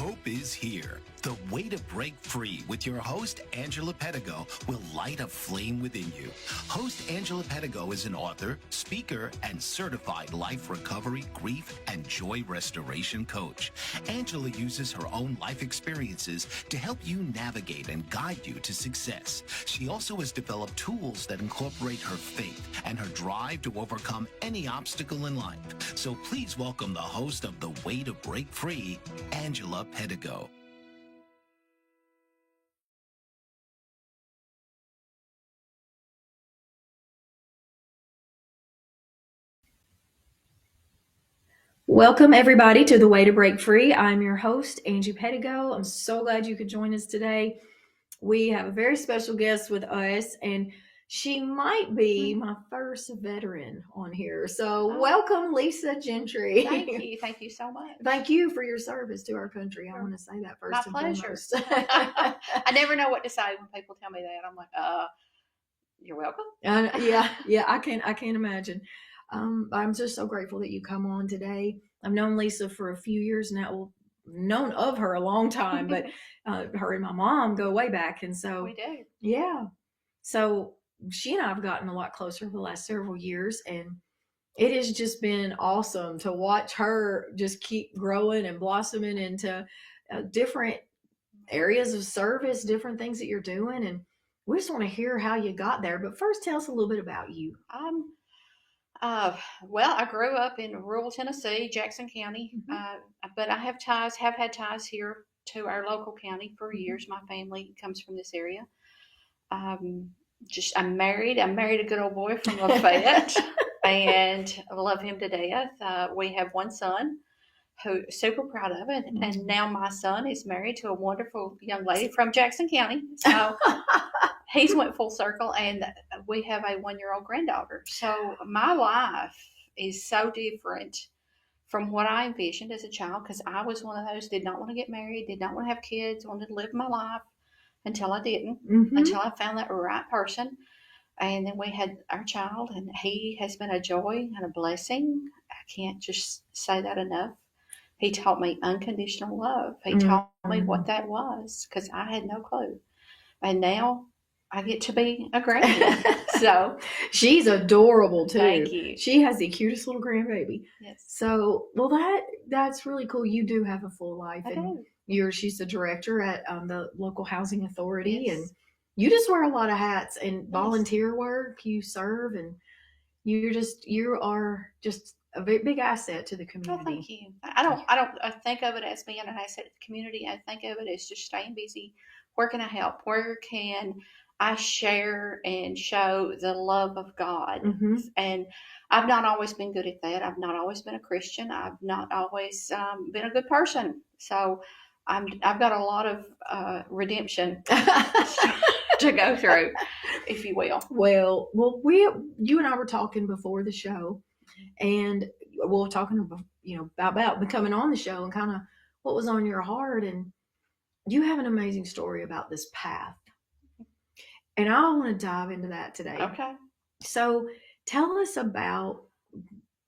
Hope is here. The way to break free with your host, Angela Pedigo, will light a flame within you. Host Angela Pedigo is an author, speaker, and certified life recovery, grief, and joy restoration coach. Angela uses her own life experiences to help you navigate and guide you to success. She also has developed tools that incorporate her faith and her drive to overcome any obstacle in life. So please welcome the host of The Way to Break Free, Angela Pedigo. Welcome, everybody, to The Way to Break Free. I'm your host, Angie Pedigo. I'm so glad you could join us today. We have a very special guest with us, and she might be my first veteran on here. So welcome, Lisa Gentry. Thank you. Thank you so much. Thank you for your service to our country. I want to say that first. My and pleasure. foremost. I never know what to say when people tell me that. I'm like, you're welcome. Yeah, I can't imagine. I'm just so grateful that you come on today. I've known Lisa for a few years now. Well, known of her a long time, but her and my mom go way back, and so we do. Yeah, so she and I have gotten a lot closer over the last several years, and it has just been awesome to watch her just keep growing and blossoming into different areas of service, different things that you're doing, and we just want to hear how you got there. But first, tell us a little bit about you. Well, I grew up in rural Tennessee, Jackson County, but I have had ties here to our local county for years. My family comes from this area. I'm married. I married a good old boy from Lafayette, and I love him to death. We have one son who's super proud of it, and now my son is married to a wonderful young lady from Jackson County. So he's went full circle, and we have a 1-year-old granddaughter. So my life is so different from what I envisioned as a child, because I was one of those, did not want to get married, did not want to have kids, wanted to live my life until I didn't, until I found that right person. And then we had our child, and he has been a joy and a blessing. I can't just say that enough. He taught me unconditional love. He taught me what that was, because I had no clue. And now I get to be a grandma. So she's adorable too. Thank you. She has the cutest little grandbaby. Yes. So, well, that's really cool. You do have a full life, and she's the director at the local housing authority, and you just wear a lot of hats and volunteer work. You serve, and you are just a big asset to the community. Oh, thank you. I don't think of it as being an asset to the community. I think of it as just staying busy. Where can I help? Where can I share and show the love of God? And I've not always been good at that. I've not always been a Christian. I've not always been a good person. So I've got a lot of redemption to go through, if you will. Well, you and I were talking before the show, and we were talking about becoming on the show and kind of what was on your heart, and you have an amazing story about this path, and I want to dive into that today. Okay. So tell us about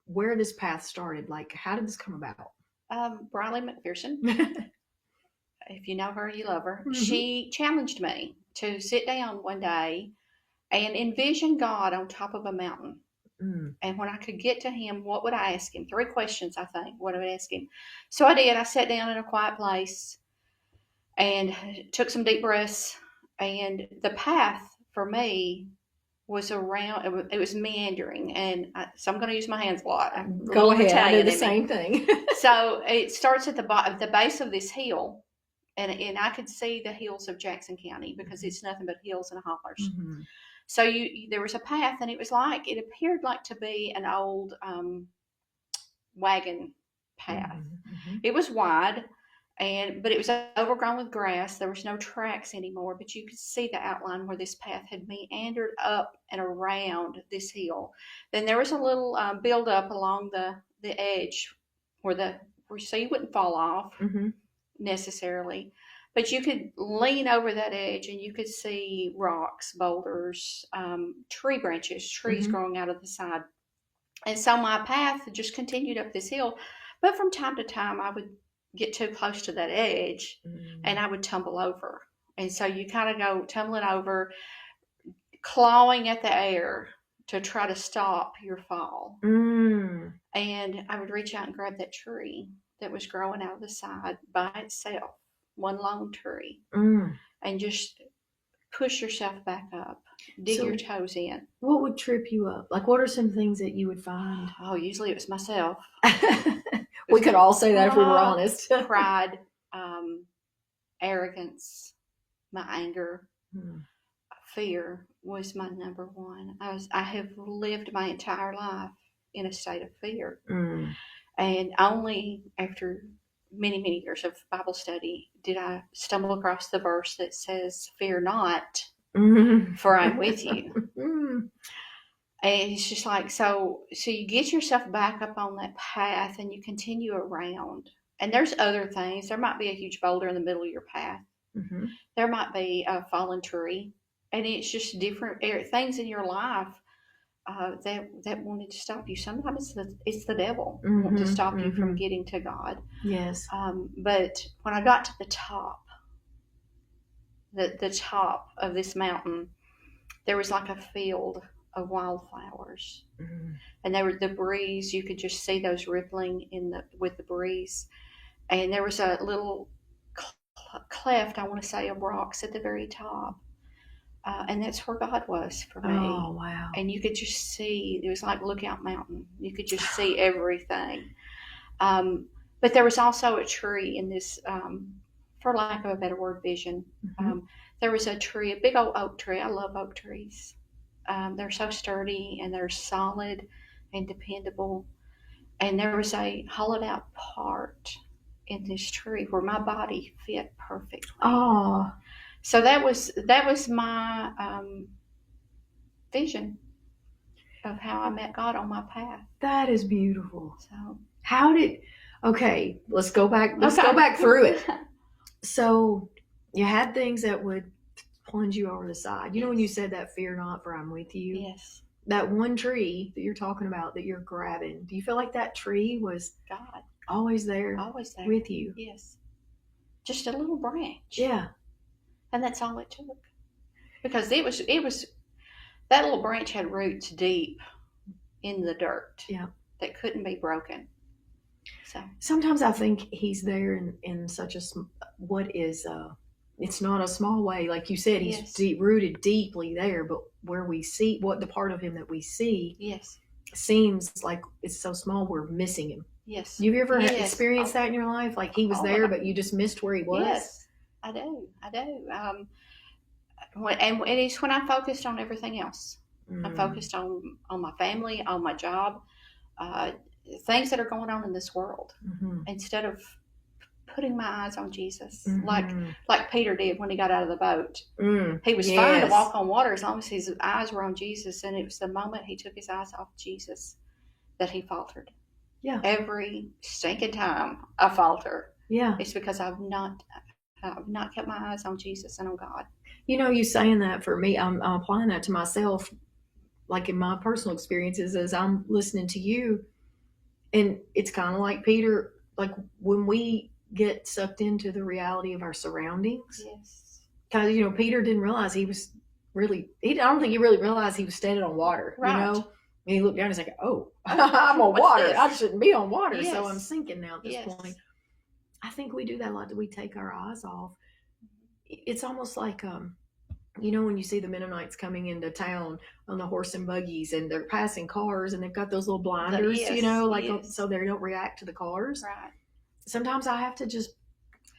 where this path started. Like, how did this come about? Briley McPherson. If you know her, you love her. She challenged me to sit down one day and envision God on top of a mountain. And when I could get to him, what would I ask him? 3 questions, I think. What would I ask him? So I did. I sat down in a quiet place and took some deep breaths. And the path for me was around, it was meandering. And so I'm going to use my hands a lot. Go ahead. I do the same thing. So it starts at the base of this hill. And I could see the hills of Jackson County, because it's nothing but hills and hollers. So there was a path, and it appeared like to be an old wagon path. It was wide, but it was overgrown with grass. There was no tracks anymore, but you could see the outline where this path had meandered up and around this hill. Then there was a little build up along the edge so you wouldn't fall off necessarily. But you could lean over that edge, and you could see rocks, boulders, tree branches, trees growing out of the side. And so my path just continued up this hill. But from time to time, I would get too close to that edge, and I would tumble over. And so you kind of go tumbling over, clawing at the air to try to stop your fall. And I would reach out and grab that tree that was growing out of the side by itself, one lone tree, and just push yourself back up, dig your toes in. What would trip you up? Like, what are some things that you would find? Oh, usually it was myself. We could all say that if we were honest. Pride, arrogance, my anger, fear was my number one. I have lived my entire life in a state of fear. And only after many, many years of Bible study did I stumble across the verse that says, "Fear not, for I'm with you." And it's just like, so you get yourself back up on that path and you continue around. And there's other things. There might be a huge boulder in the middle of your path. There might be a fallen tree. And it's just different things in your life that wanted to stop you. Sometimes it's the devil wanting to stop you from getting to God. Yes. But when I got to the top of this mountain, there was like a field of wildflowers, and there were the breeze. You could just see those rippling with the breeze, and there was a little cleft, I want to say, of rocks at the very top, and that's where God was for me. Oh, wow! And you could just see, it was like Lookout Mountain. You could just see everything. But there was also a tree in this, for lack of a better word, vision. There was a tree, a big old oak tree. I love oak trees. They're so sturdy and they're solid and dependable. And there was a hollowed out part in this tree where my body fit perfectly. Oh, so that was my vision of how I met God on my path. That is beautiful. So okay, let's go back. Let's go back through it. So you had things that would plunge you over the side. You know, when you said that, "Fear not, for I'm with you." Yes. That one tree that you're talking about that you're grabbing, do you feel like that tree was God always there with you? Yes. Just a little branch. Yeah. And that's all it took. Because it was that little branch had roots deep in the dirt. Yeah. That couldn't be broken. So sometimes I think he's there in such it's not a small way. Like you said, he's rooted deeply there, but where we see the part of him that we see seems like it's so small we're missing him. Yes. Have you ever experienced that in your life? Like he was there, but you just missed where he was? Yes, I do. And it's when I focused on everything else. I focused on my family, on my job, things that are going on in this world, instead of putting my eyes on Jesus, like Peter did when he got out of the boat. He was fine to walk on water as long as his eyes were on Jesus, and it was the moment he took his eyes off Jesus that he faltered. Yeah. Every stinking time I falter. Yeah. It's because I've not kept my eyes on Jesus and on God. You know, you saying that, for me, I'm applying that to myself, like in my personal experiences as I'm listening to you. And it's kind of like Peter, like when we get sucked into the reality of our surroundings. Yes. Because, you know, Peter didn't realize I don't think he really realized he was standing on water, right. You know? And he looked down and he's like, "Oh, I'm on water. This? I shouldn't be on water." Yes. So I'm sinking now at this point. I think we do that a lot. That we take our eyes off. It's almost like, you know, when you see the Mennonites coming into town on the horse and buggies, and they're passing cars, and they've got those little blinders, you know, so they don't react to the cars. Right. Sometimes I have to just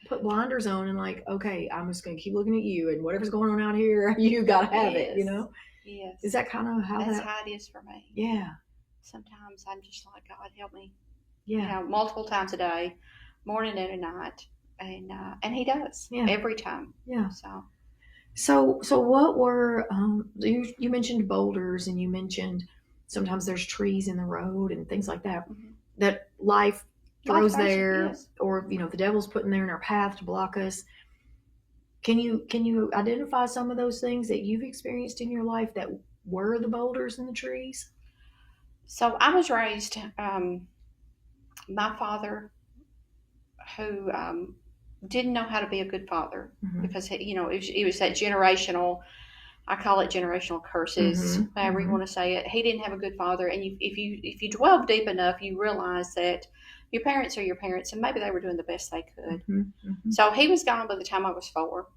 put blinders on and like, okay, I'm just going to keep looking at you, and whatever's going on out here, you got to have it, you know? Yes. Is that kind of how that's how it is for me? Yeah. Sometimes I'm just like, God, help me. Yeah. You know, multiple times a day, morning and at night. And he does every time. Yeah. So what were, you mentioned boulders, and you mentioned sometimes there's trees in the road and things like that, that life throws there, or, you know, the devil's putting there in our path to block us. Can you identify some of those things that you've experienced in your life that were the boulders and the trees? So I was raised, my father who didn't know how to be a good father Mhm. because it was that generational. I call it generational curses, Mhm. however you Mhm. want to say it. He didn't have a good father, and if you dwell deep enough, you realize that your parents are your parents, and maybe they were doing the best they could. Mhm. Mhm. So he was gone by the time I was 4.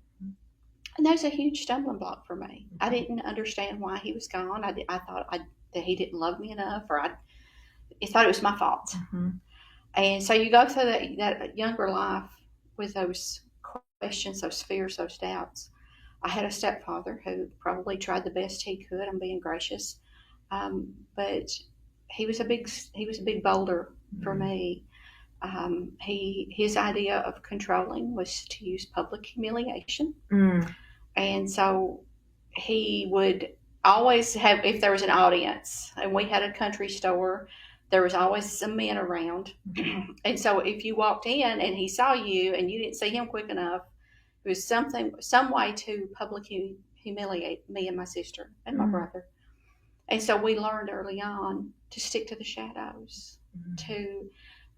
And that was a huge stumbling block for me. I didn't understand why he was gone. I thought that he didn't love me enough, or I thought it was my fault. Mhm. And so you go through that younger life with those questions, those fears, those doubts. I had a stepfather who probably tried the best he could. I'm being gracious, but he was a big boulder for me. His idea of controlling was to use public humiliation. Mm. And so he would always have, if there was an audience, and we had a country store, there was always some men around. And so if you walked in and he saw you and you didn't see him quick enough, it was some way to publicly humiliate me and my sister and my brother. And so we learned early on to stick to the shadows, to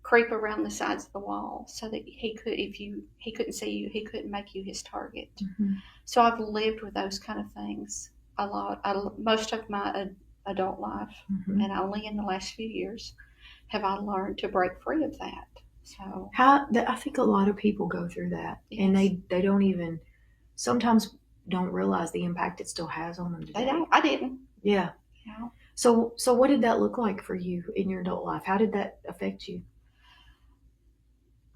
creep around the sides of the wall so that he couldn't see you, he couldn't make you his target. So I've lived with those kind of things a lot. Most of my adult life, and only in the last few years have I learned to break free of that. So I think a lot of people go through that, and yes, they don't even sometimes don't realize the impact it still has on them today. they don't. I didn't. Yeah. You know, So what did that look like for you in your adult life? How did that affect you?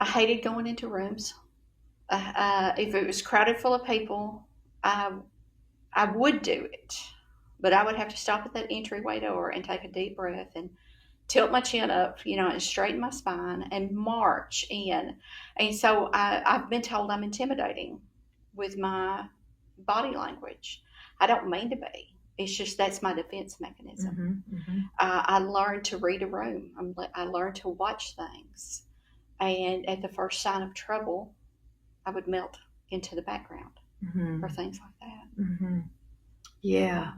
I hated going into rooms. If it was crowded full of people, I would do it, but I would have to stop at that entryway door and take a deep breath and tilt my chin up, and straighten my spine and march in. And so I've been told I'm intimidating with my body language. I don't mean to be. It's just that's my defense mechanism. I learned to read a room. I learned to watch things. And at the first sign of trouble, I would melt into the background or things like that. Yeah.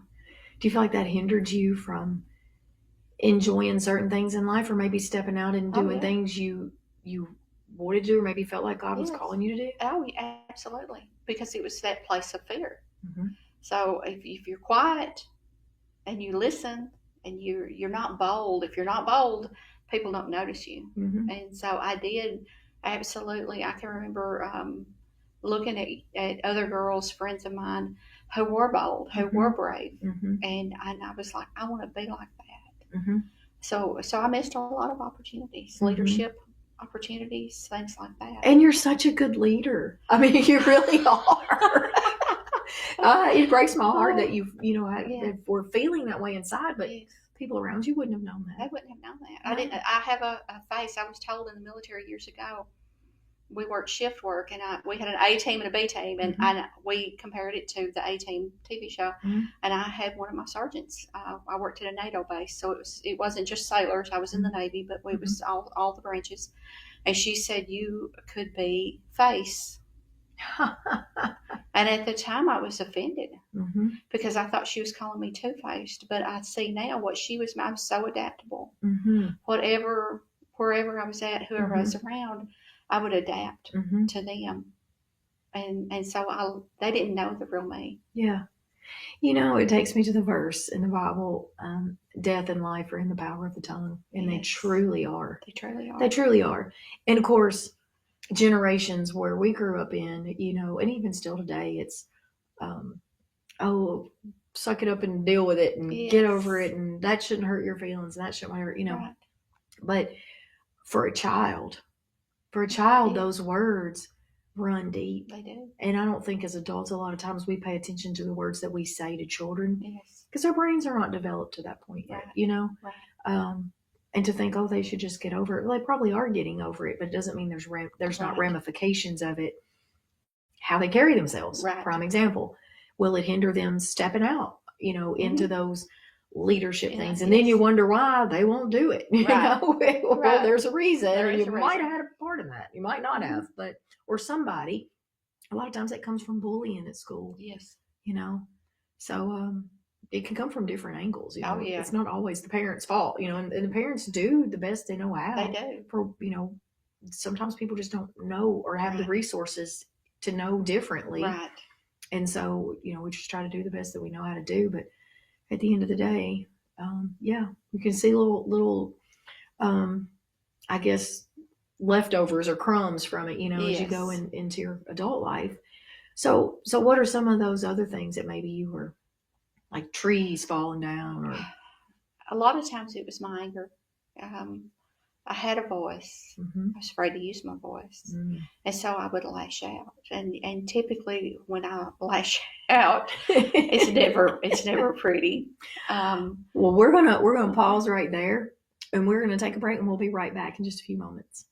Do you feel like that hindered you from enjoying certain things in life, or maybe stepping out and doing things you wanted to do, or maybe felt like God was calling you to do? Oh, absolutely. Because it was that place of fear. So if you're quiet and you listen and you're not bold, if you're not bold, people don't notice you. And so I did absolutely. I can remember looking at other girls, friends of mine, who were bold, who were brave, and I was like, I want to be like that. So I missed a lot of opportunities, leadership opportunities, things like that. And you're such a good leader. I mean, you really are. It breaks my heart that were feeling that way inside, but people around you wouldn't have known that. They wouldn't have known that. I didn't. I have a face. I was told in the military years ago. We worked shift work, and we had an A team and a B team, and we compared it to the A team TV show. And I had one of my sergeants. I worked at a NATO base, so it wasn't just sailors. I was in the Navy, but it was all the branches. And she said, "You could be face." And at the time, I was offended because I thought she was calling me two-faced. But I see now what she was. I was so adaptable. Wherever I was at, whoever I was around, I would adapt to them. And so they didn't know the real me. Yeah. It takes me to the verse in the Bible, death and life are in the power of the tongue. And they truly are. They truly are. They truly are. And of course, generations where we grew up in, and even still today, it's, suck it up and deal with it and get over it. And that shouldn't hurt your feelings. And that shouldn't hurt, Right. But for a child, those words run deep. They do. And I don't think as adults, a lot of times we pay attention to the words that we say to children. Yes. Because their brains are not developed to that point yet, Right. And to think, they should just get over it. Well, they probably are getting over it, but it doesn't mean there's not ramifications of it. How they carry themselves. Right. Prime example. Will it hinder them stepping out, into those leadership things? And then you wonder why they won't do it. Well, there's a reason. You might have had a part in that. You might not have, or somebody. A lot of times that comes from bullying at school. Yes. So it can come from different angles. Oh, yeah. It's not always the parents' fault, and the parents do the best they know how. They do. For, sometimes people just don't know or have the Right. resources to know differently. Right. And so, we just try to do the best that we know how to do. But at the end of the day, you can see little, I guess, leftovers or crumbs from it, as you go Yes. into your adult life. So what are some of those other things that maybe you were like trees falling down or? A lot of times it was my anger. I had a voice. Mm-hmm. I was afraid to use my voice. Mm. And so I would lash out. And typically when I lash out, it's never pretty. Well, we're gonna pause right there, and we're gonna take a break, and we'll be right back in just a few moments.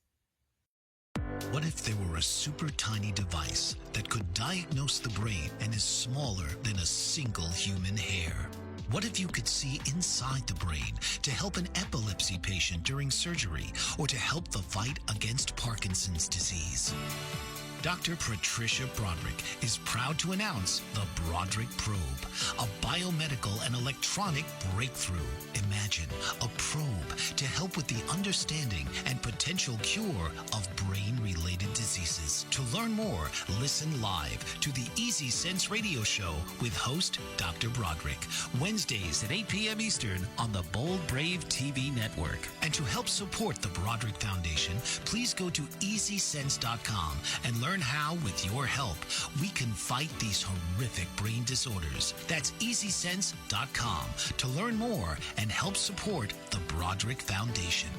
What if there were a super tiny device that could diagnose the brain and is smaller than a single human hair? What if you could see inside the brain to help an epilepsy patient during surgery or to help the fight against Parkinson's disease? Dr. Patricia Broderick is proud to announce the Broderick Probe, a biomedical and electronic breakthrough. Imagine a probe to help with the understanding and potential cure of brain-related diseases. To learn more, listen live to the Easy Sense radio show with host Dr. Broderick, Wednesdays at 8 p.m. Eastern on the Bold Brave TV network. And to help support the Broderick Foundation, please go to easysense.com and learn how, with your help, we can fight these horrific brain disorders. That's easysense.com to learn more and help support the Broderick Foundation.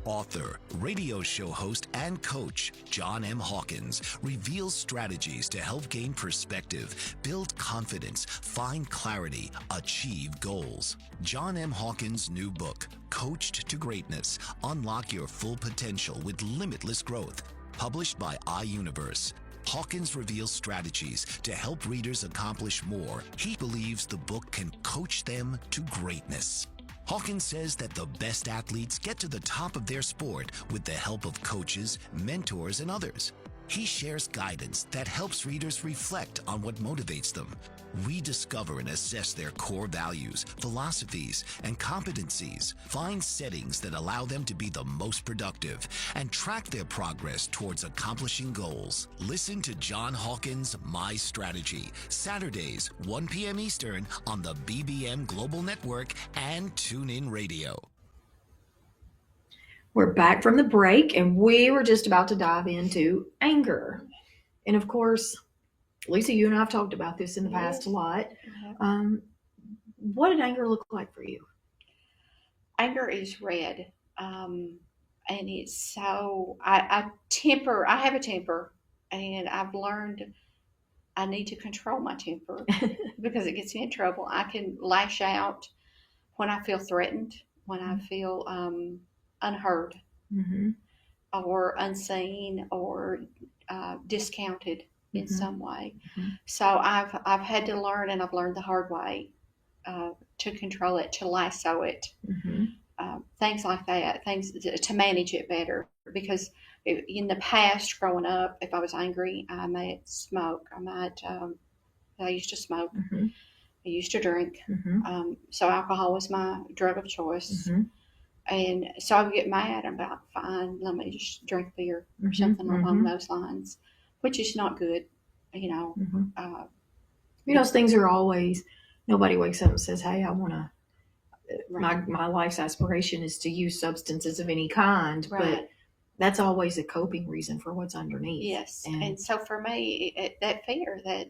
Author, radio show host, and coach John M. Hawkins reveals strategies to help gain perspective, build confidence, find clarity, achieve goals. John M. Hawkins' new book, Coached to Greatness, Unlock Your Full Potential with Limitless Growth, published by iUniverse. Hawkins reveals strategies to help readers accomplish more. He believes the book can coach them to greatness. Hawkins says that the best athletes get to the top of their sport with the help of coaches, mentors, and others. He shares guidance that helps readers reflect on what motivates them, rediscover and assess their core values, philosophies, and competencies, find settings that allow them to be the most productive, and track their progress towards accomplishing goals. Listen to John Hawkins' My Strategy, Saturdays, 1 p.m. Eastern on the BBM Global Network and TuneIn Radio. We're back from the break, and we were just about to dive into anger. And of course, Lisa, you and I have talked about this in the past a lot. What did anger look like for you? Anger is red. And it's so, I have a temper, and I've learned I need to control my temper because it gets me in trouble. I can lash out when I feel threatened, when I feel unheard, Mm-hmm. or unseen, or discounted in some way. Mm-hmm. So I've had to learn, and I've learned the hard way to control it, to lasso it, things like that, things to manage it better. Because in the past, growing up, if I was angry, I might smoke. I used to smoke. Mm-hmm. I used to drink. Mm-hmm. So alcohol was my drug of choice. Mm-hmm. And so I would get mad about, fine, let me just drink beer or something along those lines, which is not good, those things are always, nobody wakes up and says, hey, I want to, my life's aspiration is to use substances of any kind. Right. But that's always a coping reason for what's underneath. Yes. And so for me, that fear, that,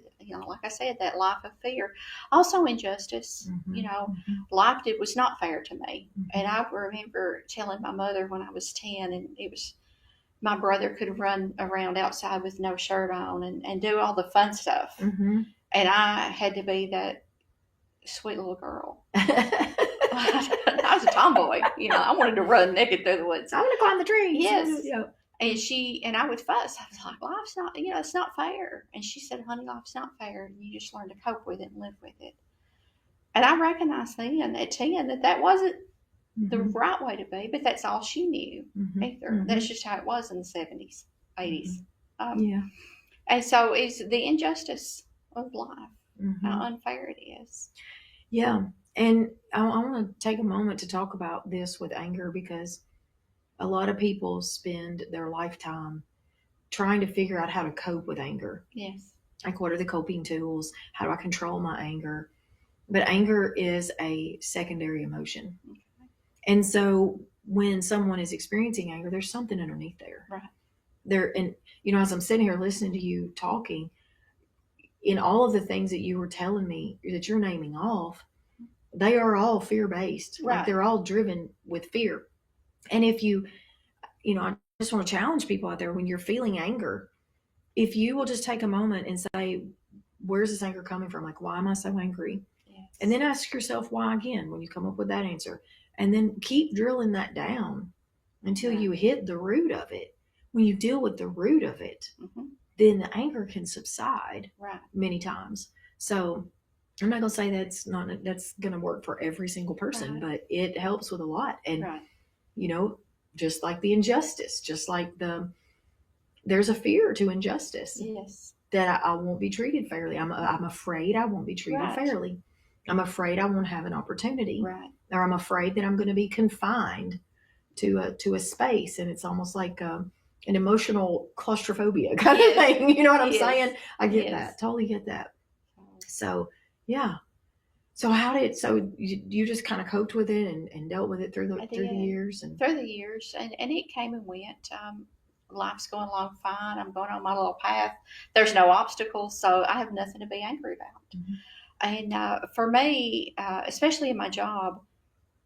like I said, that life of fear, also injustice, life was not fair to me. And I remember telling my mother when I was 10, and it was, my brother could run around outside with no shirt on and do all the fun stuff. And I had to be that sweet little girl. I was a tomboy, I wanted to run naked through the woods. I want to climb the tree. Yes. Yeah. And I would fuss. I was like, life's not, it's not fair. And she said, honey, life's not fair. And you just learn to cope with it and live with it. And I recognized then at 10 that wasn't the right way to be, but that's all she knew either. That's just how it was in the 70s, 80s. And so it's the injustice of life, how unfair it is. Yeah. And I want to take a moment to talk about this with anger because a lot of people spend their lifetime trying to figure out how to cope with anger. Yes. Like, what are the coping tools? How do I control my anger? But anger is a secondary emotion. Okay. And so when someone is experiencing anger, there's something underneath there. Right. And as I'm sitting here listening to you talking, in all of the things that you were telling me that you're naming off, they are all fear based. Right. Like, they're all driven with fear. And if I just want to challenge people out there, when you're feeling anger, if you will just take a moment and say, where's this anger coming from? Like, why am I so angry? Yes. And then ask yourself why again when you come up with that answer. And then keep drilling that down until Right. you hit the root of it. When you deal with the root of it, then the anger can subside Right. many times. So I'm not going to say that's going to work for every single person, Right. but it helps with a lot. And, Right. Just like the injustice, just like there's a fear to injustice. Yes. That I won't be treated fairly. I'm afraid I won't be treated Right. fairly. I'm afraid I won't have an opportunity. Right. Or I'm afraid that I'm going to be confined to a space, and it's almost like an emotional claustrophobia kind of thing. You know what I'm saying? I get that. Totally get that. So, yeah. So you just kind of coped with it and dealt with it through the years? Through the years, and it came and went. Life's going along fine. I'm going on my little path. There's no obstacles, so I have nothing to be angry about. Mm-hmm. And for me, especially in my job,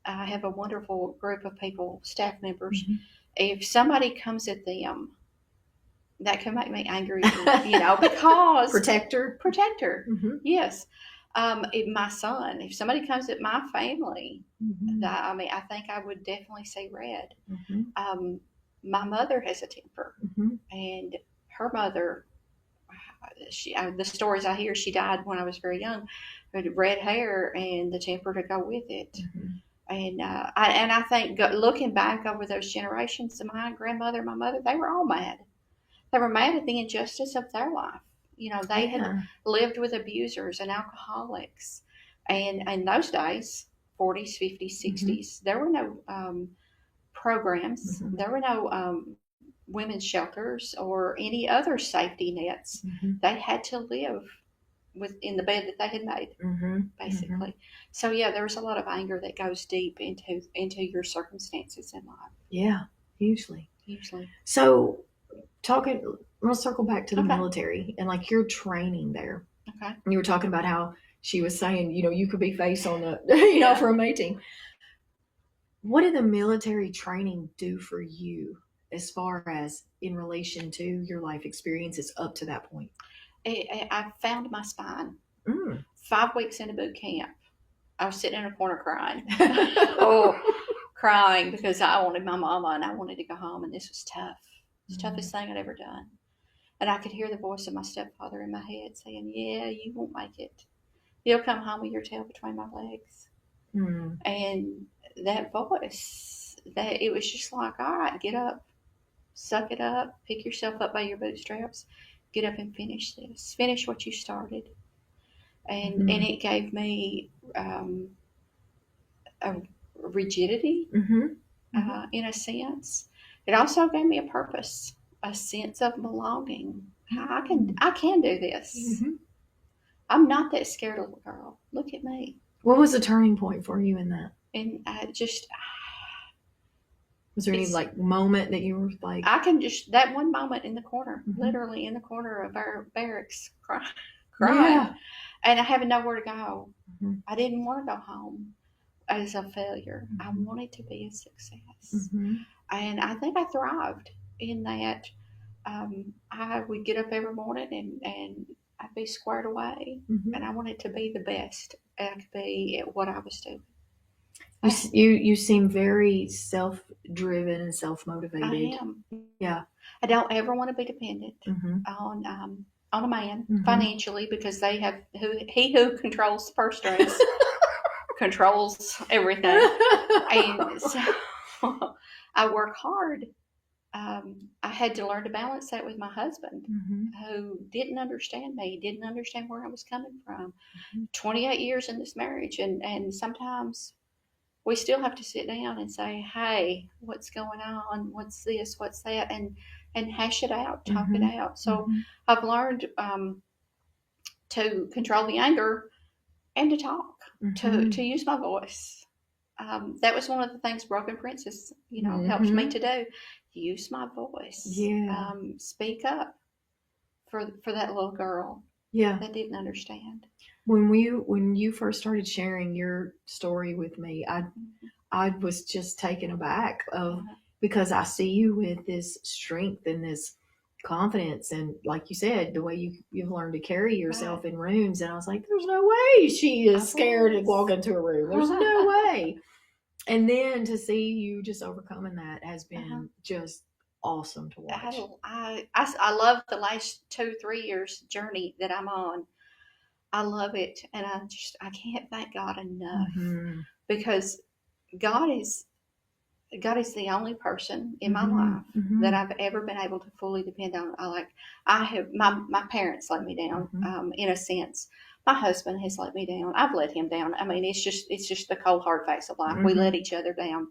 I have a wonderful group of people, staff members. Mm-hmm. If somebody comes at them, that can make me angry, because Protector. Mm-hmm. Yes. My son, if somebody comes at my family, mm-hmm. I think I would definitely say red. Mm-hmm. My mother has a temper, mm-hmm. and her mother, the stories I hear, she died when I was very young, with red hair and the temper to go with it. Mm-hmm. And I think looking back over those generations, my grandmother, my mother, they were all mad. They were mad at the injustice of their life. They had lived with abusers and alcoholics. And in those days, 40s, 50s, 60s, mm-hmm. there were no programs. Mm-hmm. There were no women's shelters or any other safety nets. Mm-hmm. They had to live in the bed that they had made, mm-hmm. basically. Mm-hmm. So, yeah, there was a lot of anger that goes deep into your circumstances in life. Yeah, hugely. So, let's circle back to the okay. military and like your training there. Okay. You were talking about how she was saying, you could be face on the, for a mating. What did the military training do for you as far as in relation to your life experiences up to that point? I found my spine. 5 weeks into boot camp, I was sitting in a corner crying. Crying because I wanted my mama and I wanted to go home, and this was tough. It's the toughest thing I'd ever done. And I could hear the voice of my stepfather in my head saying, yeah, you won't make it. You'll come home with your tail between my legs. And that voice, it was just like, all right, get up, suck it up, pick yourself up by your bootstraps, get up and finish this. Finish what you started. And it gave me a rigidity, in a sense. It also gave me a purpose, a sense of belonging. I can do this. Mm-hmm. I'm not that scared little girl. Look at me. What was the turning point for you in that? And was there any like moment that you were like? I can just, that one moment in the corner, literally in the corner of our barracks, crying. Yeah. And I having nowhere to go. I didn't want to go home as a failure. I wanted to be a success. And I think I thrived in that. I would get up every morning and I'd be squared away, and I wanted to be the best I could be at what I was doing. You seem very self-driven and self-motivated. I am. Yeah. I don't ever want to be dependent on a man financially, because they have he who controls the purse strings controls everything. And so I work hard I had to learn to balance that with my husband, Mm-hmm. who didn't understand me, didn't understand where I was coming from. Mm-hmm. 28 years in this marriage, and sometimes we still have to sit down and say, "Hey, what's going on? What's this? What's that?" and hash it out, talk it Mm-hmm. out. So Mm-hmm. I've learned to control the anger and to talk, Mm-hmm. to use my voice. That was one of the things Broken Princess, helped me Mm-hmm. to do. Use my voice. Yeah. Speak up for that little girl Yeah. that didn't understand. When you first started sharing your story with me, Mm-hmm. I was just taken aback of Uh, because I see you with this strength and this confidence and like you said, the way you've learned to carry yourself right. in rooms, and I was like, there's no way she I is scared to walk was. into a room. There's no way. And then to see you just overcoming that has Uh-huh. been just awesome to watch. I love the last 2-3 years journey that I'm on. I love it, and I can't thank God enough, Mm-hmm. because God is God is the only person in my Mm-hmm. life Mm-hmm. that I've ever been able to fully depend on. I have my parents let me down, Mm-hmm. in a sense. My husband has let me down. I've let him down. I mean, it's just the cold hard facts of life. We Mm-hmm. let each other down.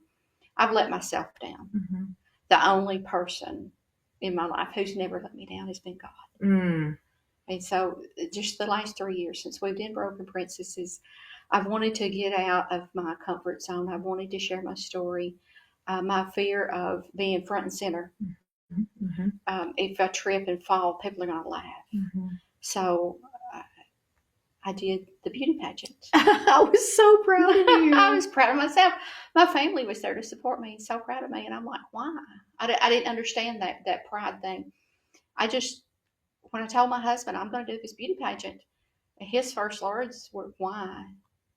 I've let myself down. Mm-hmm. The only person in my life who's never let me down has been God. Mm. And so, just the last 3 years since we've been Broken Princesses, I've wanted to get out of my comfort zone. I've wanted to share my story, my fear of being front and center. Mm-hmm. If I trip and fall, people are going to laugh. Mm-hmm. So, I did the beauty pageant. I was so proud of I you. was proud of myself. My family was there to support me, so proud of me. And I'm like, why? I didn't understand that pride thing. I just, when I told my husband, I'm going to do this beauty pageant, his first words were, "Why?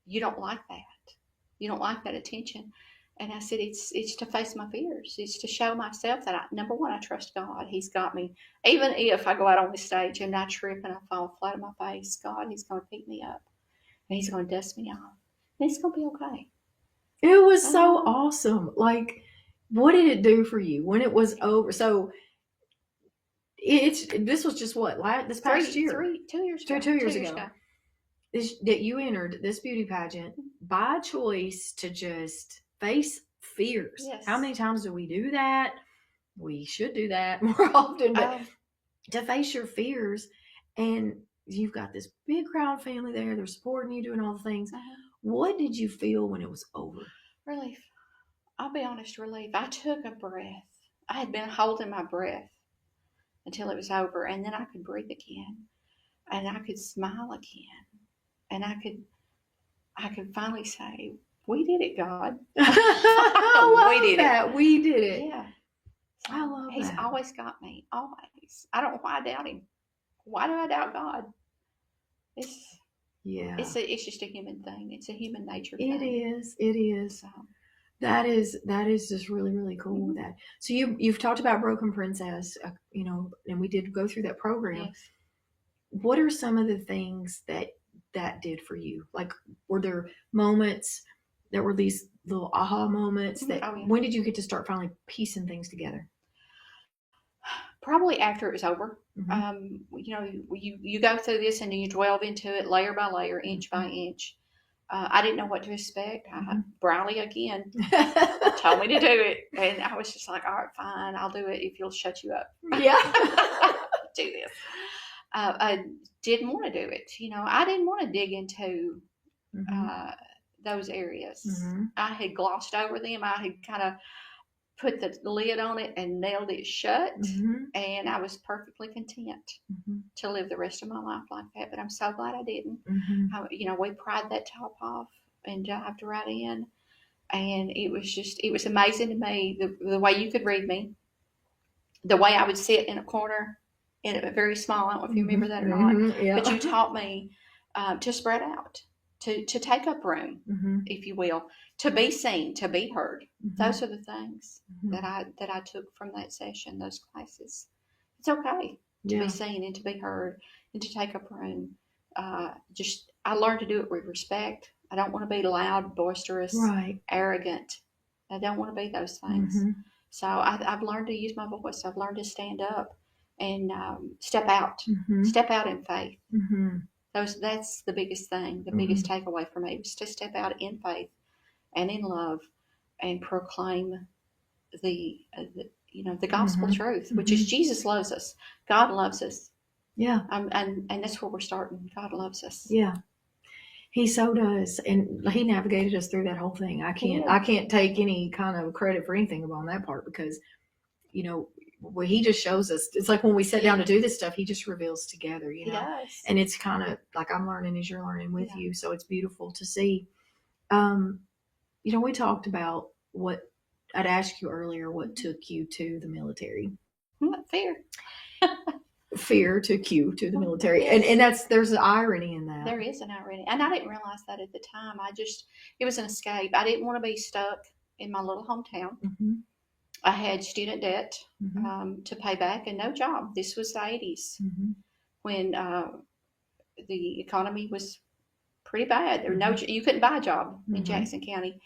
You don't like that. You don't like that attention." And I said, "It's to face my fears. It's to show myself that number one, I trust God. He's got me. Even if I go out on the stage and I trip and I fall flat on my face, God, He's going to pick me up and He's going to dust me off, and it's going to be okay." It was so Oh, awesome. Like, what did it do for you when it was over? So it's this was just what this past year, 2 years two ago. two 2 years years ago, ago. that you entered this beauty pageant by choice to just face fears. How Yes. many times do we do that? We should do that more often, but Um, to face your fears, and you've got this big crowd family there. They're supporting you, doing all the things. What did you feel when it was over? Relief. I'll be honest, relief. I took a breath. I had been holding my breath until it was over, and then I could breathe again, and I could smile again, and I could finally say, "We did it, God. I We love did it." that. We did it. Yeah. So I love He's that. always got me. Always. I don't know why I doubt Him. Why do I doubt God? It's Yeah. it's just a human thing. It's a human nature It thing. is. It is. So That is just really really cool with mhm. that. So you've talked about Broken Princess, and we did go through that program. Yes. What are some of the things that did for you? Like, were there moments that were these little aha moments that Oh yeah. when did you get to start finally piecing things together? Probably after it was over. Mm-hmm. You go through this and you delve into it layer by layer, inch by inch. I didn't know what to expect. Briley again told me to do it, and I was just like, "All right, fine, I'll do it if you'll shut you up." Yeah. Do this. I didn't want to do it. I didn't want to dig into Mm-hmm. uh, those areas. Mm-hmm. I had glossed over them. I had kind of put the lid on it and nailed it shut, Mm-hmm. and I was perfectly content Mm-hmm. to live the rest of my life like that. But I'm so glad I didn't. Mm-hmm. We pried that top off and dived right in, and it was amazing to me the way you could read me, the way I would sit in a corner, in a very small. I don't know if you remember that or not, Mm-hmm. Yeah. but you taught me to spread out, to take up room, Mm-hmm. if you will, to be seen, to be heard. Mm-hmm. Those are the things Mm-hmm. that I took from that session, those classes. It's okay to be Yeah. seen and to be heard and to take up room. I learned to do it with respect. I don't want to be loud, boisterous, Right. arrogant. I don't want to be those things. Mm-hmm. So I've learned to use my voice. I've learned to stand up and step out, step out in faith. That's the biggest thing. The biggest takeaway for me was to step out in faith and in love and proclaim the gospel truth, which is Jesus loves us. God loves us. Yeah. And that's where we're starting. God loves us. Yeah. He so does. And he navigated us through that whole thing. I can't take any kind of credit for anything on that part because, well, he just shows us. It's like when we sit down to do this stuff, he just reveals together, He does. And it's kind of like I'm learning as you're learning with you. So it's beautiful to see. We talked about what I'd asked you earlier, what took you to the military? Fear. Fear took you to the military. And there's an irony in that. There is an irony. And I didn't realize that at the time. It was an escape. I didn't want to be stuck in my little hometown. I had student debt to pay back and no job. This was the 80s when the economy was pretty bad. There were you couldn't buy a job in Jackson County.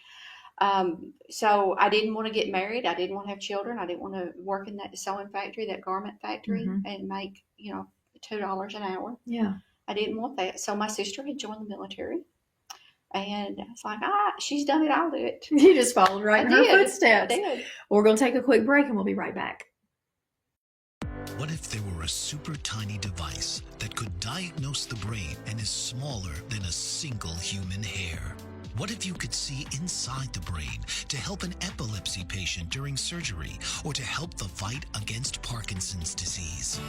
So I didn't want to get married. I didn't want to have children. I didn't want to work in that sewing factory, that garment factory, and make, $2 an hour. Yeah. I didn't want that. So my sister had joined the military. And I was like, she's done it. I'll do it. You just followed right in her footsteps. I did. We're going to take a quick break and we'll be right back. What if there were a super tiny device that could diagnose the brain and is smaller than a single human hair? What if you could see inside the brain to help an epilepsy patient during surgery or to help the fight against Parkinson's disease?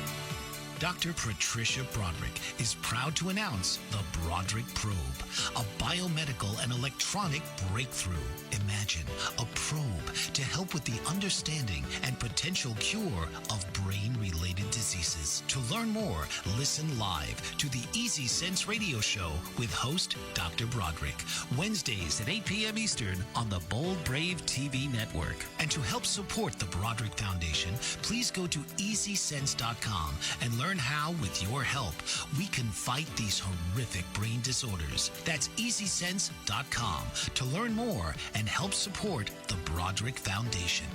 Dr. Patricia Broderick is proud to announce the Broderick Probe, a biomedical and electronic breakthrough. Imagine a probe to help with the understanding and potential cure of brain-related diseases. To learn more, listen live to the Easy Sense radio show with host Dr. Broderick, Wednesdays at 8 p.m. Eastern on the Bold Brave TV network. And to help support the Broderick Foundation, please go to EasySense.com and learn how, with your help, we can fight these horrific brain disorders. That's EasySense.com to learn more and help support the Broderick Foundation.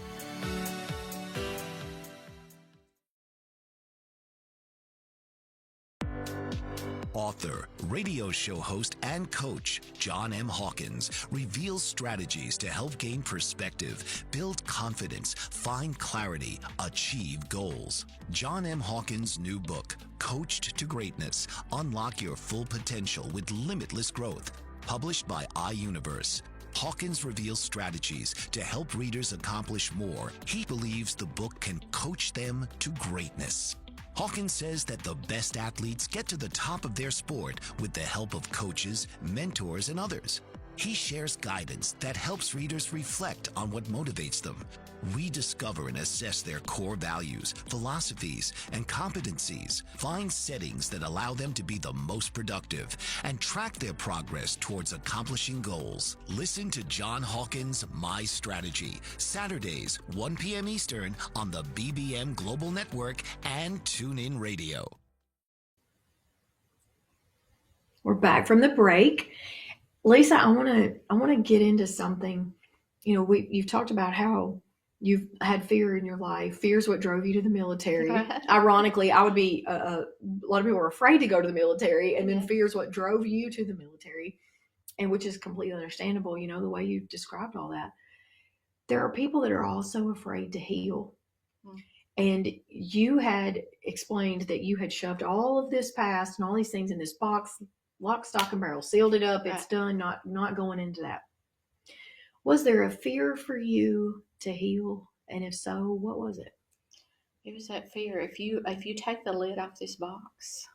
Author, radio show host, and coach John M. Hawkins reveals strategies to help gain perspective, build confidence, find clarity, achieve goals. John M. Hawkins' new book, Coached to Greatness, Unlock Your Full Potential with Limitless Growth, published by iUniverse. Hawkins reveals strategies to help readers accomplish more. He believes the book can coach them to greatness. Hawkins says that the best athletes get to the top of their sport with the help of coaches, mentors, and others. He shares guidance that helps readers reflect on what motivates them, rediscover and assess their core values, philosophies, and competencies, find settings that allow them to be the most productive, and track their progress towards accomplishing goals. Listen to John Hawkins' My Strategy, Saturdays, 1 p.m. Eastern on the BBM Global Network and TuneIn Radio. We're back from the break. Lisa, I want to get into something. You've talked about how you've had fear in your life. Fear is what drove you to the military. Ironically, I would be a lot of people are afraid to go to the military, and then fear is what drove you to the military, and which is completely understandable. The way you described all that. There are people that are also afraid to heal, and you had explained that you had shoved all of this past and all these things in this box. Lock, stock, and barrel, sealed it up. It's done. Not going into that. Was there a fear for you to heal? And if so, what was it? It was that fear. If you take the lid off this box,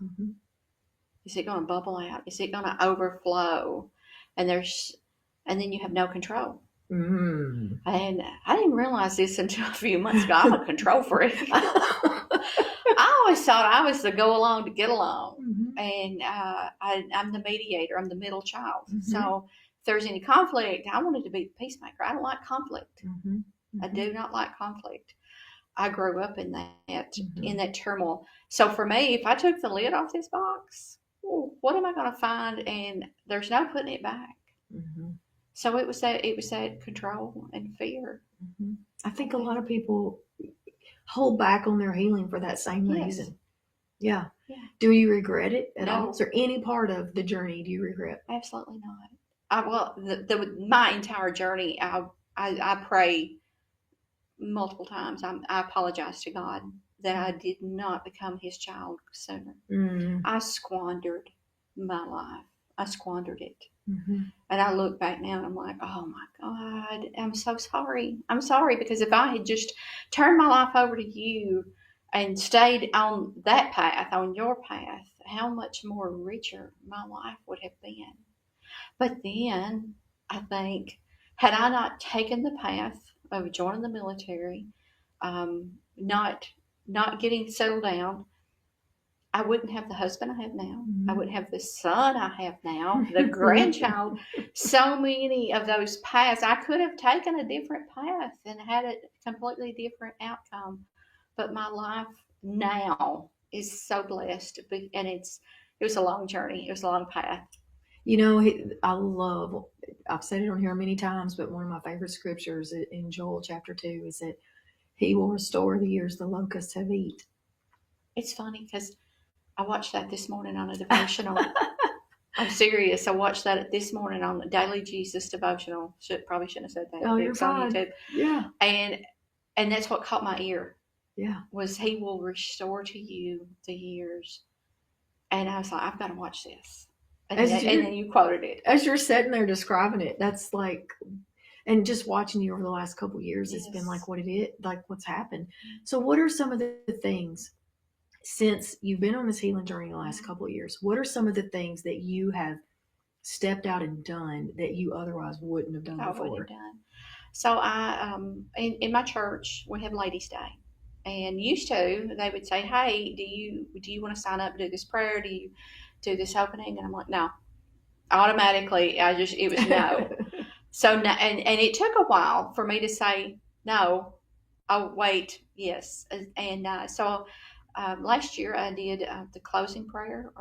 is it going to bubble out? Is it going to overflow? And then you have no control. And I didn't realize this until a few months ago. I'm a control freak. I always thought I was the go along to get along, and I'm the mediator. I'm the middle child. So if there's any conflict, I wanted to be the peacemaker. I don't like conflict. I do not like conflict. I grew up in that turmoil. So for me, if I took the lid off this box, what am I going to find? And there's no putting it back. So it was that control and fear. Mm-hmm. I think a lot of people hold back on their healing for that same Yes. reason. Yeah. Yeah. Do you regret it at all? No. Is there any part of the journey do you regret? Absolutely not. My entire journey, I pray multiple times. I apologize to God that I did not become His child sooner. Mm-hmm. I squandered my life. I squandered it. Mm-hmm. And I look back now and I'm like, oh my God, I'm so sorry. I'm sorry, because if I had just turned my life over to you and stayed on that path, on your path, how much more richer my life would have been. But then I think, had I not taken the path of joining the military, not getting settled down, I wouldn't have the husband I have now. Mm-hmm. I wouldn't have the son I have now, the grandchild. So many of those paths, I could have taken a different path and had a completely different outcome. But my life now is so blessed, and it was a long journey. It was a long path. You know, I've said it on here many times, but one of my favorite scriptures in Joel chapter 2 is that He will restore the years the locusts have eaten. It's funny because I watched that this morning on a devotional. I'm serious. I watched that this morning on the Daily Jesus devotional. Probably shouldn't have said that. Oh, you're It's on fine. YouTube. Yeah. And that's what caught my ear. Yeah. Was He will restore to you the years. And I was like, I've got to watch this. And then you quoted it. As you're sitting there describing it, that's like, and just watching you over the last couple of years, it's been like what it is, like what's happened. So what are some of the things, since you've been on this healing journey the last couple of years, what are some of the things that you have stepped out and done that you otherwise wouldn't have done before? Wouldn't have done. So I, in my church, we have Ladies' Day. And used to, they would say, hey, do you want to sign up and do this prayer? Do you do this opening? And I'm like, no. Automatically, it was no. So, and it took a while for me to say no. Oh, wait, yes. And so last year I did the closing prayer,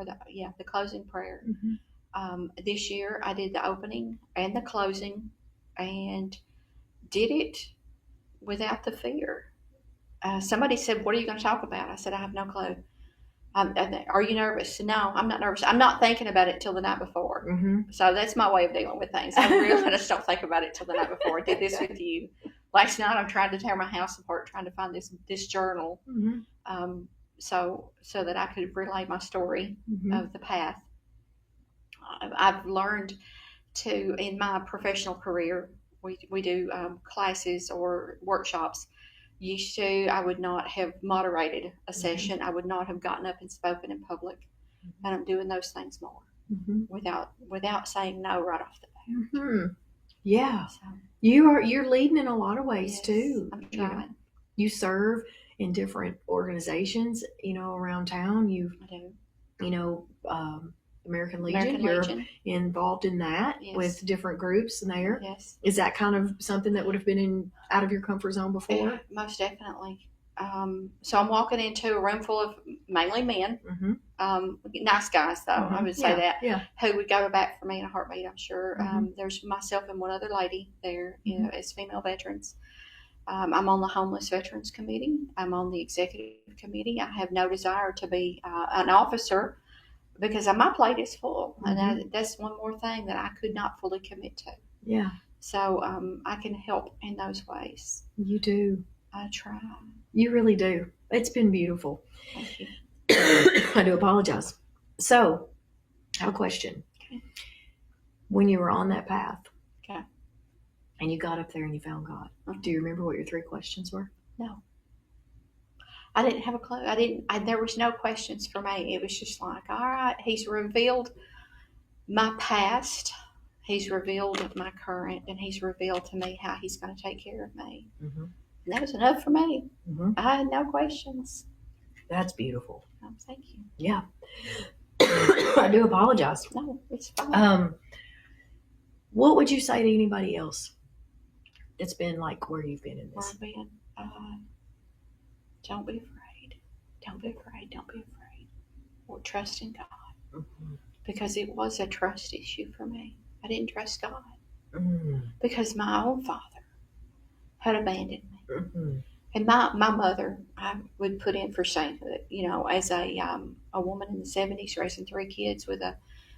the closing prayer. Mm-hmm. This year I did the opening and the closing, and did it without the fear. Somebody said, what are you going to talk about? I said, I have no clue. Are you nervous? No, I'm not nervous. I'm not thinking about it till the night before. Mm-hmm. So that's my way of dealing with things. I really just don't think about it till the night before. I did this with you. Last night I'm trying to tear my house apart, trying to find this journal, Mm-hmm. so that I could relay my story Mm-hmm. of the path. I've learned to, in my professional career, we do classes or workshops. Used to, I would not have moderated a session. I would not have gotten up and spoken in public. And I'm doing those things more without saying no right off the bat. Mm-hmm. Yeah, So, you're leading in a lot of ways yes, too. I'm trying. You serve in different organizations, around town. I do. American Legion. You're involved in that with different groups in there. Yes. Is that kind of something that would have been out of your comfort zone before? Yeah, most definitely. So I'm walking into a room full of mainly men, nice guys though, I would say that, who would go to bat for me in a heartbeat, I'm sure. There's myself and one other lady there, as female veterans. I'm on the Homeless Veterans Committee. I'm on the Executive Committee. I have no desire to be an officer, because my plate is full, and that's one more thing that I could not fully commit to. Yeah. So I can help in those ways. You do. I try. You really do. It's been beautiful. Thank you. I do apologize. So, I have a question. Okay. When you were on that path, Okay, and you got up there and you found God, do you remember what your 3 questions were? No. I didn't have a clue. There was no questions for me. It was just like, all right, He's revealed my past. He's revealed my current, and He's revealed to me how He's going to take care of me. Mm-hmm. And that was enough for me. Mm-hmm. I had no questions. That's beautiful. Oh, thank you. Yeah. I do apologize. No, it's fine. What would you say to anybody else that's been like where you've been in this? Where I've been, don't be afraid. Don't be afraid. Don't be afraid. Or trust in God. Mm-hmm. Because it was a trust issue for me. I didn't trust God. because my own father had abandoned me. Mm-hmm. And my mother, I would put in for sainthood, as a woman in the 70s raising 3 kids with a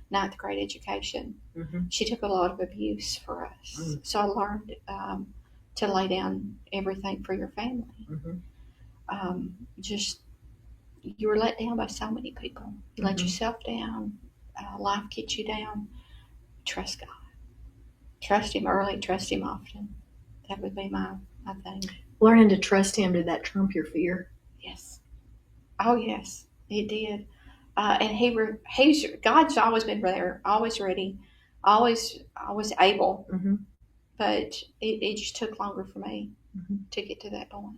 ninth grade education. Mm-hmm. She took a lot of abuse for us. Mm. So I learned to lay down everything for your family. Mm-hmm. Just, you were let down by so many people. You let Mhm. yourself down. Life gets you down. Trust God. Trust Him early. Trust Him often. That would be my thing. Learning to trust Him, did that trump your fear? Yes. Oh, yes, it did. And God's always been there, always ready, always able. Mm-hmm. But it just took longer for me Mm-hmm. to get to that point.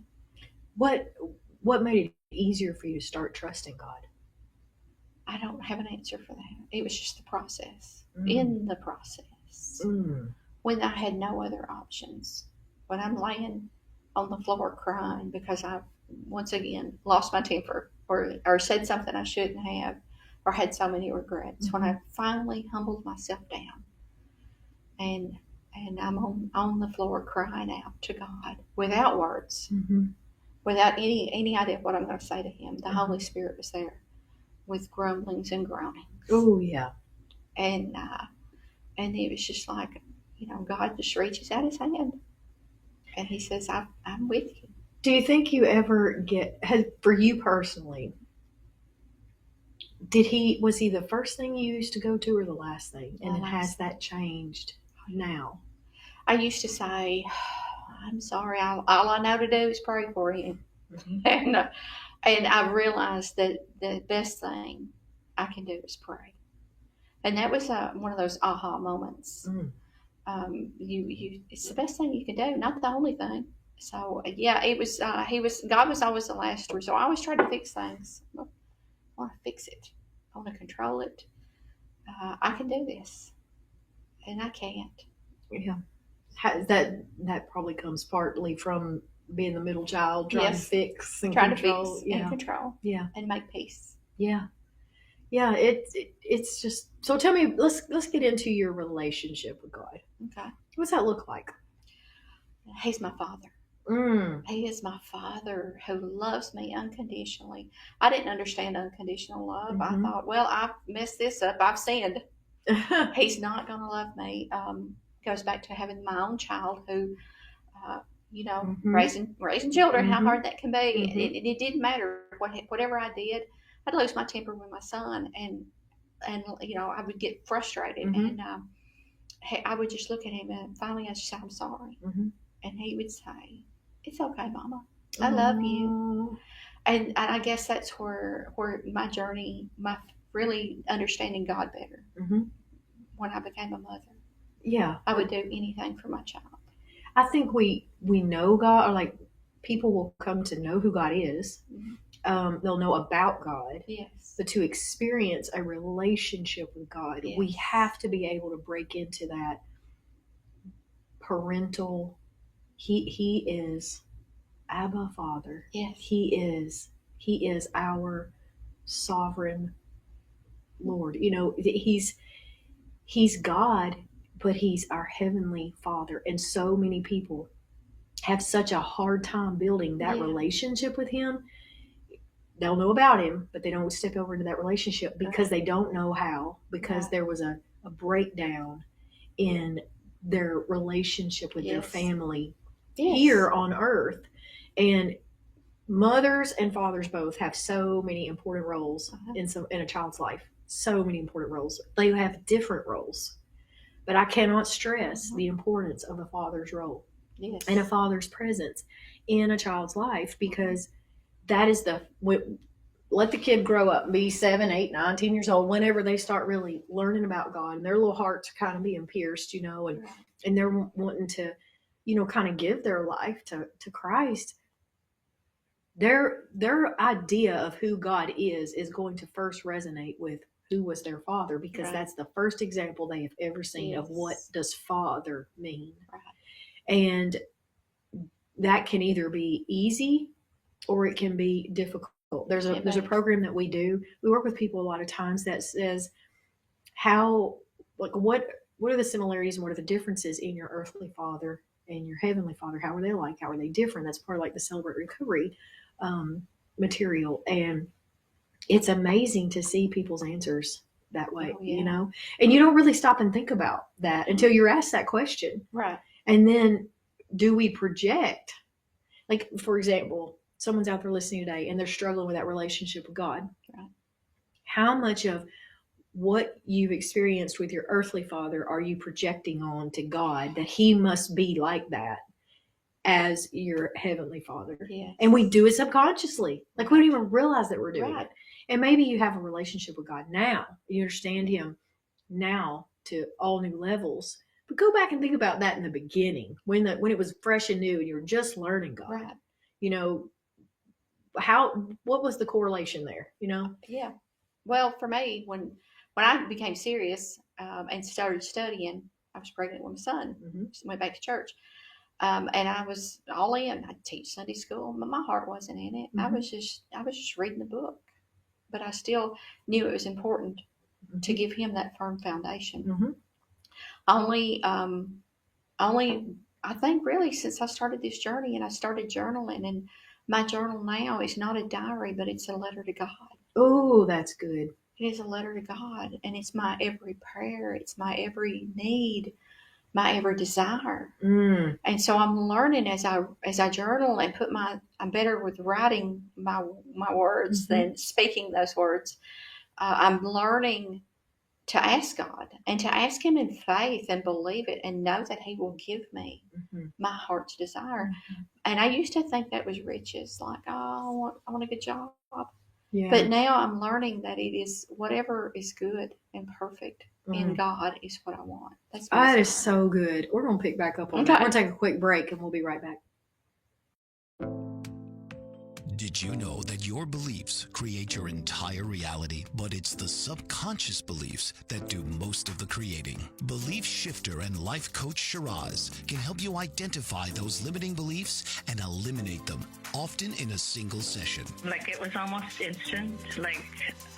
What made it easier for you to start trusting God? I don't have an answer for that. It was just the process. Mm. In the process, Mm. when I had no other options, when I'm laying on the floor crying because I once again lost my temper or said something I shouldn't have or had so many regrets, Mm-hmm. when I finally humbled myself down and I'm on the floor crying out to God without words, Mm-hmm. without any idea of what I'm going to say to Him. The Mm-hmm. Holy Spirit was there with grumblings and groanings. Oh, yeah. And it was just like, God just reaches out His hand and He says, I'm with you. Do you think you ever for you personally, was he the first thing you used to go to or the last thing? And then has that changed now? I used to say, I'm sorry, all I know to do is pray for him. Mm-hmm. And I realized that the best thing I can do is pray. And that was one of those aha moments. Mm. It's the best thing you can do, not the only thing. So yeah, it was. God was always the last resort. I always tried to fix things. I want to fix it. I want to control it. I can do this, and I can't. Yeah. That probably comes partly from being the middle child, trying to Yes. fix and Trying control. to fix and control. Yeah. And make peace. Yeah. Yeah. It's just, so tell me, let's get into your relationship with God. Okay. What's that look like? He's my father. Mm. He is my father who loves me unconditionally. I didn't understand unconditional love. Mm-hmm. I thought, well, I've messed this up. I've sinned. He's not going to love me. Goes back to having my own child who, Mm-hmm. raising children, Mm-hmm. how hard that can be. Mm-hmm. It didn't matter whatever I did. I'd lose my temper with my son, and I would get frustrated, Mm-hmm. and I would just look at him, and finally I just say, I'm sorry, Mm-hmm. and he would say, it's okay, Mama. I love you. And I guess that's where my journey, my really understanding God better. Mm-hmm. When I became a mother, yeah, I would do anything for my child. I think we know God, or like people will come to know who God is. Mm-hmm. They'll know about God. Yes. But to experience a relationship with God, Yes. we have to be able to break into that parental. He is Abba Father. Yes. He is our sovereign Lord. He's God, but He's our heavenly Father. And so many people have such a hard time building that relationship with Him. They'll know about Him, but they don't step over into that relationship because they don't know how, because there was a breakdown in their relationship with their family here on earth. And mothers and fathers both have so many important roles in a child's life. So many important roles. They have different roles. But I cannot stress the importance of a father's role and a father's presence in a child's life, because that is let the kid grow up and be 7, 8, 9, 10 years old, whenever they start really learning about God and their little hearts are kind of being pierced, and they're wanting to, kind of give their life to Christ. Their idea of who God is going to first resonate with who was their father, because that's the first example they have ever seen of what does father mean. And that can either be easy or it can be difficult. There's a program that we do. We work with people a lot of times that says, what what are the similarities and what are the differences in your earthly father and your heavenly father? How are they like? How are they different? That's part of like the Celebrate Recovery material. And it's amazing to see people's answers that way, Oh, yeah. you know, and you don't really stop and think about that until you're asked that question. Right. And then do we project, like, for example, someone's out there listening today and they're struggling with that relationship with God. Right. How much of what you've experienced with your earthly father are you projecting on to God that he must be like that as your heavenly father? Yes. And we do it subconsciously. Like we don't even realize that we're doing Right. it. And maybe you have a relationship with God now. You understand him now to all new levels. But go back and think about that in the beginning when it was fresh and new and you were just learning God. Right. You know, what was the correlation there, you know? Yeah. Well, for me, when I became serious and started studying, I was pregnant with my son. Mm-hmm. Went back to church, and I was all in. I teach Sunday school, but my heart wasn't in it. Mm-hmm. I was just reading the book, but I still knew it was important to give him that firm foundation. Mm-hmm. Only I think really since I started this journey and I started journaling, and my journal now is not a diary, but it's a letter to God. Oh, that's good. It is a letter to God, and it's my every prayer, it's my every need, my every desire. Mm. And so I'm learning as I journal and I'm better with writing my words Mm-hmm. than speaking those words. I'm learning to ask God and to ask Him in faith and believe it and know that He will give me Mm-hmm. my heart's desire. Mm-hmm. And I used to think that was riches, like, oh, I want a good job. Yeah. But now I'm learning that it is whatever is good and perfect in God is what I want. That is so good. We're going to pick back up on that. We're going to take a quick break and we'll be right back. Did you know that your beliefs create your entire reality, but it's the subconscious beliefs that do most of the creating? Belief shifter and life coach Shiraz can help you identify those limiting beliefs and eliminate them, often in a single session. Like it was almost instant, like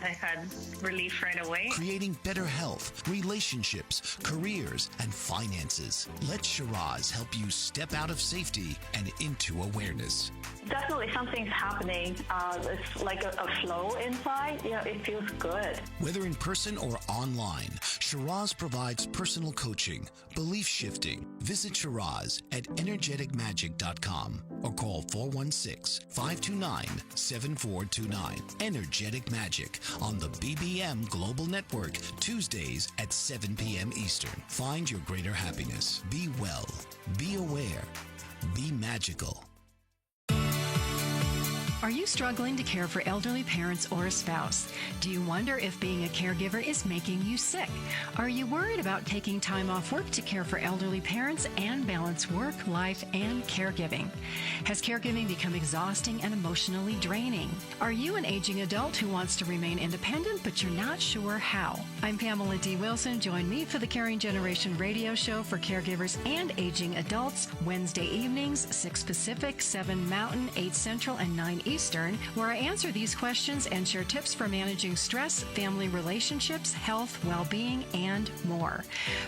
I had relief right away. Creating better health, relationships, careers, and finances. Let Shiraz help you step out of safety and into awareness. Definitely something's happening. It's like a flow inside. You know, it feels good. Whether in person or online, Shiraz provides personal coaching, belief shifting. Visit Shiraz at energeticmagic.com or call 416-529-7429. Energetic Magic on the BBM Global Network, Tuesdays at 7 p.m. Eastern. Find your greater happiness. Be well. Be aware. Be magical. Are you struggling to care for elderly parents or a spouse? Do you wonder if being a caregiver is making you sick? Are you worried about taking time off work to care for elderly parents and balance work, life, and caregiving? Has caregiving become exhausting and emotionally draining? Are you an aging adult who wants to remain independent but you're not sure how? I'm Pamela D. Wilson. Join me for the Caring Generation radio show for caregivers and aging adults, Wednesday evenings, 6 Pacific, 7 Mountain, 8 Central, and 9 Eastern, where I answer these questions and share tips for managing stress, family relationships, health, well-being, and more.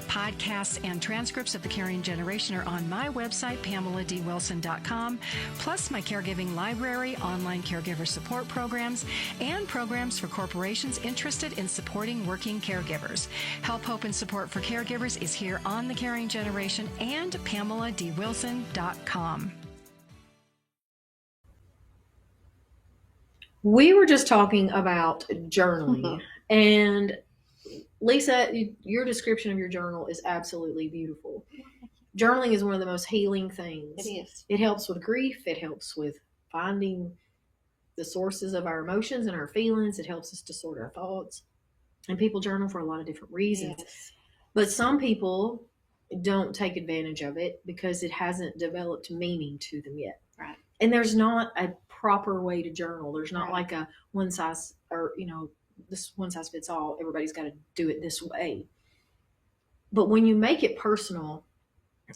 Podcasts and transcripts of the Caring Generation are on my website, PamelaDWilson.com, plus my caregiving library, online caregiver support programs, and programs for corporations interested in supporting working caregivers. Help, hope, and support for caregivers is here on the Caring Generation and PamelaDWilson.com. We were just talking about journaling, and Lisa, your description of your journal is absolutely beautiful. Journaling is one of the most healing things. It is. It helps with grief. It helps with finding the sources of our emotions and our feelings. It helps us to sort our thoughts. And people journal for a lot of different reasons. Yes. But some people don't take advantage of it because it hasn't developed meaning to them yet. Right. And there's not a proper way to journal. There's not Right. like a one size, or, you know, this one size fits all. Everybody's got to do it this way. But when you make it personal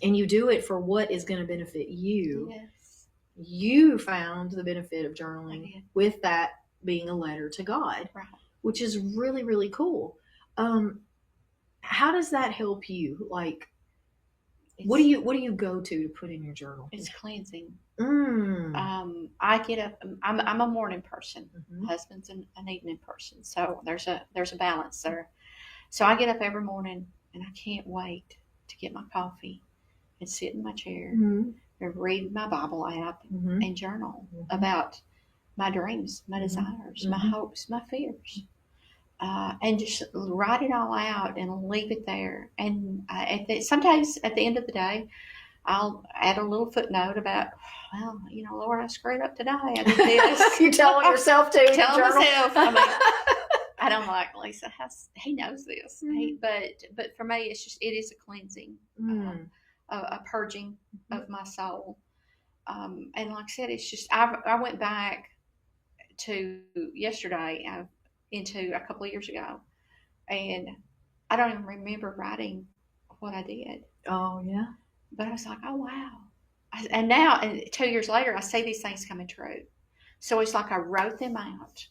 and you do it for what is going to benefit you, Yes. you found the benefit of I journaling did. with that being a letter to God, Right. which is really, really cool. How does that help you? Like, It's, what do you go to put in your journal? It's cleansing. Mm. I get up. I'm a morning person. Mhm. Husband's an evening person. So there's a balance there. So I get up every morning and I can't wait to get my coffee and sit in my chair Mhm. and read my Bible app Mhm. and journal Mhm. about my dreams, my Mhm. desires, my Mhm. hopes, my fears. And just write it all out and leave it there. And sometimes at the end of the day, I'll add a little footnote about, well, Lord, I screwed up today. I did this. You're telling yourself to. Tell myself. I mean, I don't like Lisa. He knows this. Mhm. But for me, it is a cleansing, a purging of my soul. And like I said, it's just I went back to yesterday into a couple of years ago, and I don't even remember writing what I did. Oh yeah. But I was like, oh wow. And now, and 2 years later, I see these things coming true. So it's like I wrote them out,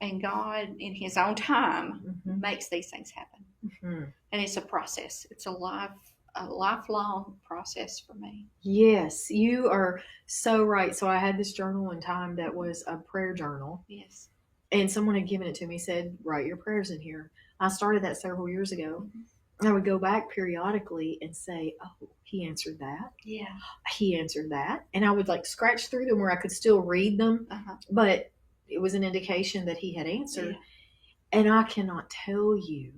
and God, in His own time, makes these things happen. Mm-hmm. And it's a process. It's a lifelong process for me. Yes, you are so right. So I had this journal one time that was a prayer journal. Yes. And someone had given it to me, said, write your prayers in here. I started that several years ago. I would go back periodically and say, oh, he answered that. Yeah. He answered that. And I would like scratch through them where I could still read them, but it was an indication that he had answered. Yeah. And I cannot tell you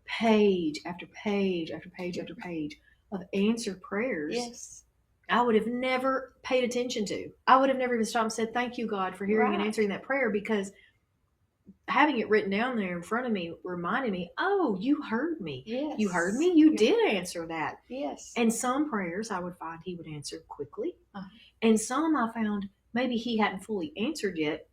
page after page after page after page of answered prayers. Yes. I would have never paid attention to. I would have never even stopped and said, thank you, God, for hearing and answering that prayer, because having it written down there in front of me reminded me, oh, you heard me. Yes. You heard me. You did answer that. Yes. And some prayers I would find he would answer quickly. And some I found maybe he hadn't fully answered yet,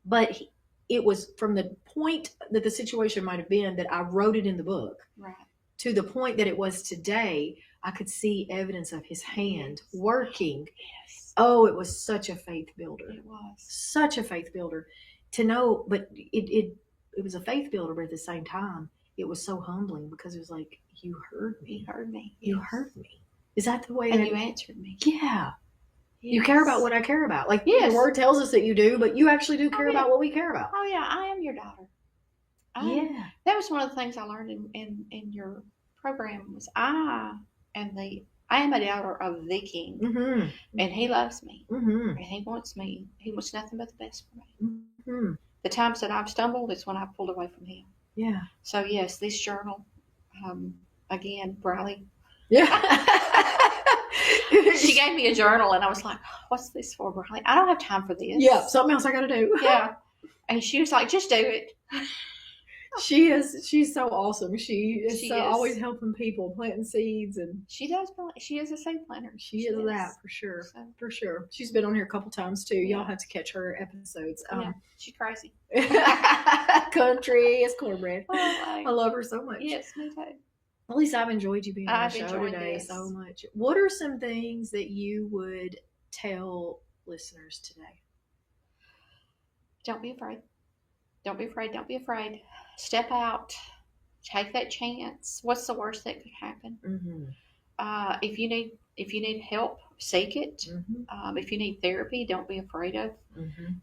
but it was from the point that the situation might have been that I wrote it in the book. Right. To the point that it was today, I could see evidence of his hand working. Yes. Oh, it was such a faith builder. It was. Such a faith builder. To know, but it was a faith builder, but at the same time, it was so humbling, because it was like, you heard me. You heard me. You heard me. Is that the way? And you answered me. Yeah. Yes. You care about what I care about. Like, yes. The word tells us that you do, but you actually do care about what we care about. Oh, yeah. I am your daughter. That was one of the things I learned in your program was I am a daughter of the King, and He loves me, and He wants me. He wants nothing but the best for me. The times that I've stumbled is when I've pulled away from Him. Yeah. So yes, this journal, again, Briley. Yeah. She gave me a journal, and I was like, "What's this for, Briley? I don't have time for this. Yeah, something else I got to do." Yeah. And she was like, "Just do it." She's so awesome. She is always helping people, planting seeds, and she is a seed planter. She is that for sure. So. For sure. She's been on here a couple times too. Yeah. Y'all have to catch her episodes. Yeah, she's crazy. Country as cornbread. I love her so much. Yes, me too. At least I've enjoyed you being on the show today so much. What are some things that you would tell listeners today? Don't be afraid. Don't be afraid. Don't be afraid. Step out. Take that chance. What's the worst that could happen? If you need help, seek it. If you need therapy, don't be afraid of.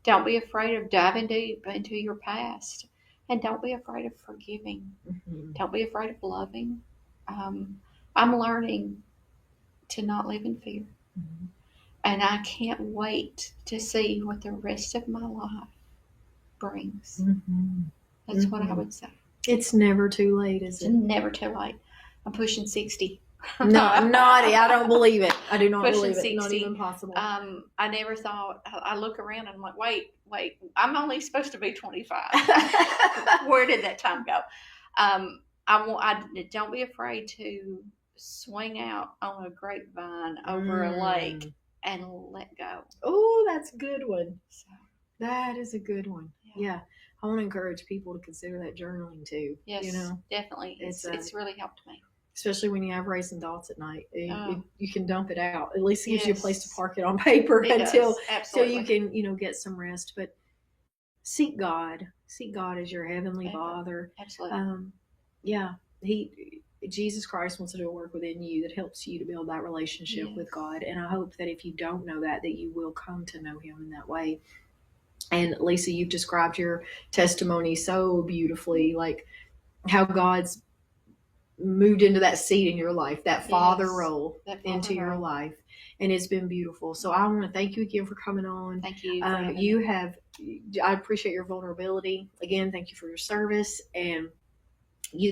Don't be afraid of diving deep into your past, and don't be afraid of forgiving. Don't be afraid of loving. I'm learning to not live in fear, and I can't wait to see what the rest of my life brings. That's what I would say. It's never too late, is it? It's never too late. I'm pushing 60. No, I'm not. I don't believe it. I do not pushing believe it. 60. Not even possible. I never thought. I look around and I'm like, wait. I'm only supposed to be 25. Where did that time go? Don't be afraid to swing out on a grapevine over a lake and let go. Oh, that's a good one. So, that is a good one. Yeah. I want to encourage people to consider that journaling too. Yes, definitely. It's really helped me. Especially when you have racing thoughts at night. You can dump it out. At least it gives you a place to park it on paper until you can, get some rest. But seek God. Seek God as your heavenly Father. Absolutely. Jesus Christ wants to do a work within you that helps you to build that relationship Yes. with God. And I hope that if you don't know that you will come to know him in that way. And Lisa, you've described your testimony so beautifully, like how God's moved into that seat in your life, that father Yes, role that father into your role. life. And it's been beautiful. So I want to thank you again for coming on. Thank you. for having me. I appreciate your vulnerability. Again, thank you for your service. And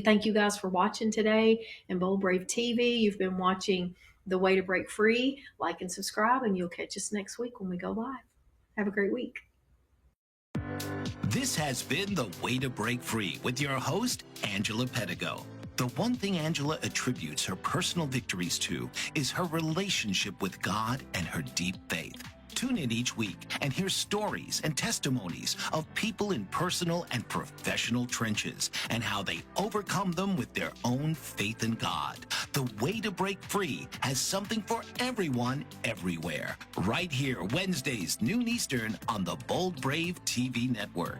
thank you guys for watching today and Bold Brave TV. You've been watching The Way to Break Free. Like and subscribe, and you'll catch us next week when we go live. Have a great week. This has been The Way to Break Free with your host, Angela Pedigo. The one thing Angela attributes her personal victories to is her relationship with God and her deep faith. Tune in each week and hear stories and testimonies of people in personal and professional trenches and how they overcome them with their own faith in God. The Way to Break Free has something for everyone, everywhere. Right here, Wednesdays, noon Eastern on the Bold Brave TV network.